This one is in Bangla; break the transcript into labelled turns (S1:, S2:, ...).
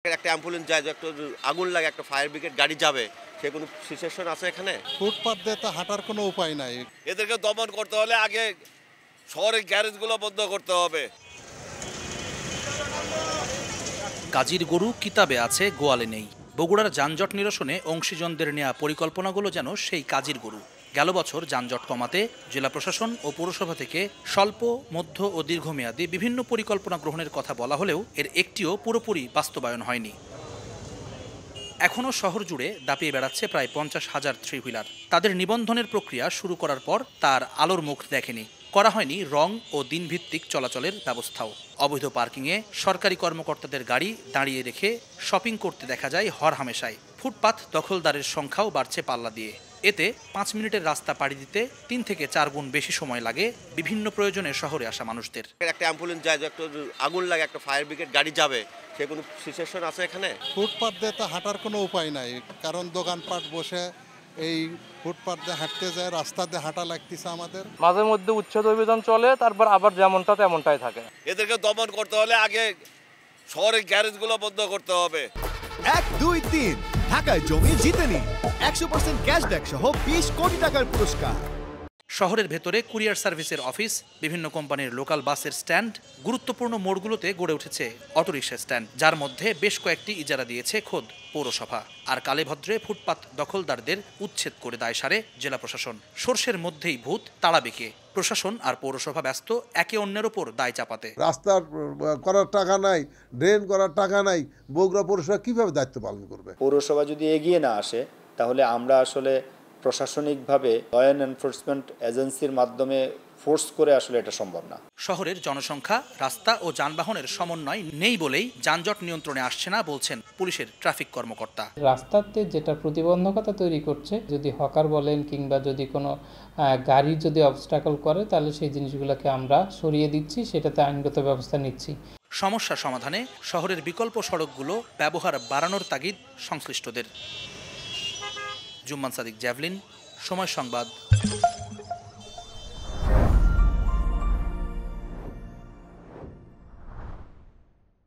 S1: একটা অ্যাম্বুলেন্স যায়, একটু আগুন লাগে, একটা ফায়ার ব্রিগেড গাড়ি যাবে, সে কোনো সিচুয়েশন আছে এখানে?
S2: ফুটপাত দিয়ে তো হাঁটার কোনো উপায় নাই।
S3: এদেরকে দমন করতে হলে আগে শহরের গ্যারেজগুলো বন্ধ করতে হবে।
S4: কাজীর গরু কিতাবে আছে, গোয়ালে নেই। বগুড়ার যানজট নিরসনে অংশীজনদের নেওয়া পরিকল্পনাগুলো যেন সেই কাজীর গরু। গেল বছর যানজট কমাতে জেলা প্রশাসন ও পৌরসভা থেকে স্বল্প, মধ্য ও দীর্ঘমেয়াদী বিভিন্ন পরিকল্পনা গ্রহণের কথা বলা হলেও এর একটিও পুরোপুরি বাস্তবায়ন হয়নি। এখনও শহর জুড়ে দাপিয়ে বেড়াচ্ছে প্রায় 50,000 থ্রি হুইলার। তাদের নিবন্ধনের প্রক্রিয়া শুরু করার পর তার আলোর মুখ দেখেনি। করা হয়নি রং ও দিনভিত্তিক চলাচলের ব্যবস্থাও। অবৈধ পার্কিংয়ে সরকারি কর্মকর্তাদের গাড়ি দাঁড়িয়ে রেখে শপিং করতে দেখা যায় হরহামেশায়। ফুটপাত দখলদারের সংখ্যাও বাড়ছে পাল্লা দিয়ে। এতে 5 মিনিটের রাস্তা পাড়ি দিতে 3 থেকে 4 গুণ বেশি সময় লাগে বিভিন্ন প্রয়োজনে শহরে আসা মানুষদের।
S1: একটা অ্যাম্বুলেন্স যায়, একটু আগুন লাগে, একটা ফায়ার ব্রিগেড গাড়ি যাবে, সে কোনো সিচুয়েশন আছে এখানে?
S2: ফুটপাত দিয়ে তো হাঁটার কোনো উপায় নাই, কারণ দোকানপাট বসে এই ফুটপাত দিয়ে হাঁটতে যায়, রাস্তা দিয়ে হাঁটা লাগতেছে আমাদের।
S5: মাঝে মধ্যে উচ্ছেদ অভিযান চলে, তারপর আবার যেমনটা তেমনটাই থাকে।
S3: এদেরকে দমন করতে হলে আগে শহরের গ্যারেজগুলো বন্ধ করতে হবে।
S6: 1, 2, 3 ঢাকায় জমি জিতে নিন 100% ক্যাশব্যাক সহ 20 কোটি টাকার পুরস্কার।
S4: শহরের ভেতরে কুরিয়ার সার্ভিসের অফিস, বিভিন্ন কোম্পানির লোকাল বাসের স্ট্যান্ড, গুরুত্বপূর্ণ মোড়গুলোতে গড়ে উঠেছে অটোরিকশা স্ট্যান্ড, যার মধ্যে বেশ কয়েকটি ইজারা দিয়েছে খোদ পৌরসভা। আর কালেভদ্রে ফুটপাত দখলদারদের উচ্ছেদ করে দায় সারে জেলা প্রশাসন। সর্ষের মধ্যেই ভূত তাড়া বেঁকে প্রশাসন আর পৌরসভা ব্যস্ত একে অন্যের ওপর দায় চাপাতে।
S7: রাস্তার করার টাকা নাই, ড্রেন করার টাকা নাই, বগুড়া পৌরসভা কিভাবে দায়িত্ব পালন করবে?
S8: পৌরসভা যদি এগিয়ে না আসে, তাহলে আমরা আসলে প্রশাসনিকভাবে ল অ্যান্ড এনফোর্সমেন্ট এজেন্সির মাধ্যমে ফোর্স করে আসলে এটা সম্ভব না।
S4: শহরের জনসংখ্যা, রাস্তা ও যানবাহনের সমন্বয় নেই বলেই যানজট নিয়ন্ত্রণে আসছে না বলছেন পুলিশের ট্রাফিক কর্মকর্তা।
S9: রাস্তাতে যেটা প্রতিবন্ধকতা তৈরি করছে, যদি হকার বলেন কিংবা যদি কোনো গাড়ি যদি অবস্ট্রাকল করে, তাহলে সেই জিনিসগুলোকে আমরা সরিয়ে দিচ্ছি, সেটাতে আইনগত ব্যবস্থা নিচ্ছি।
S4: সমস্যা সমাধানে শহরের বিকল্প সড়কগুলো ব্যবহার বাড়ানোর তাগিদ সংশ্লিষ্টদের। জুম্মান সাদিক, জ্যাভলিন, সময় সংবাদ।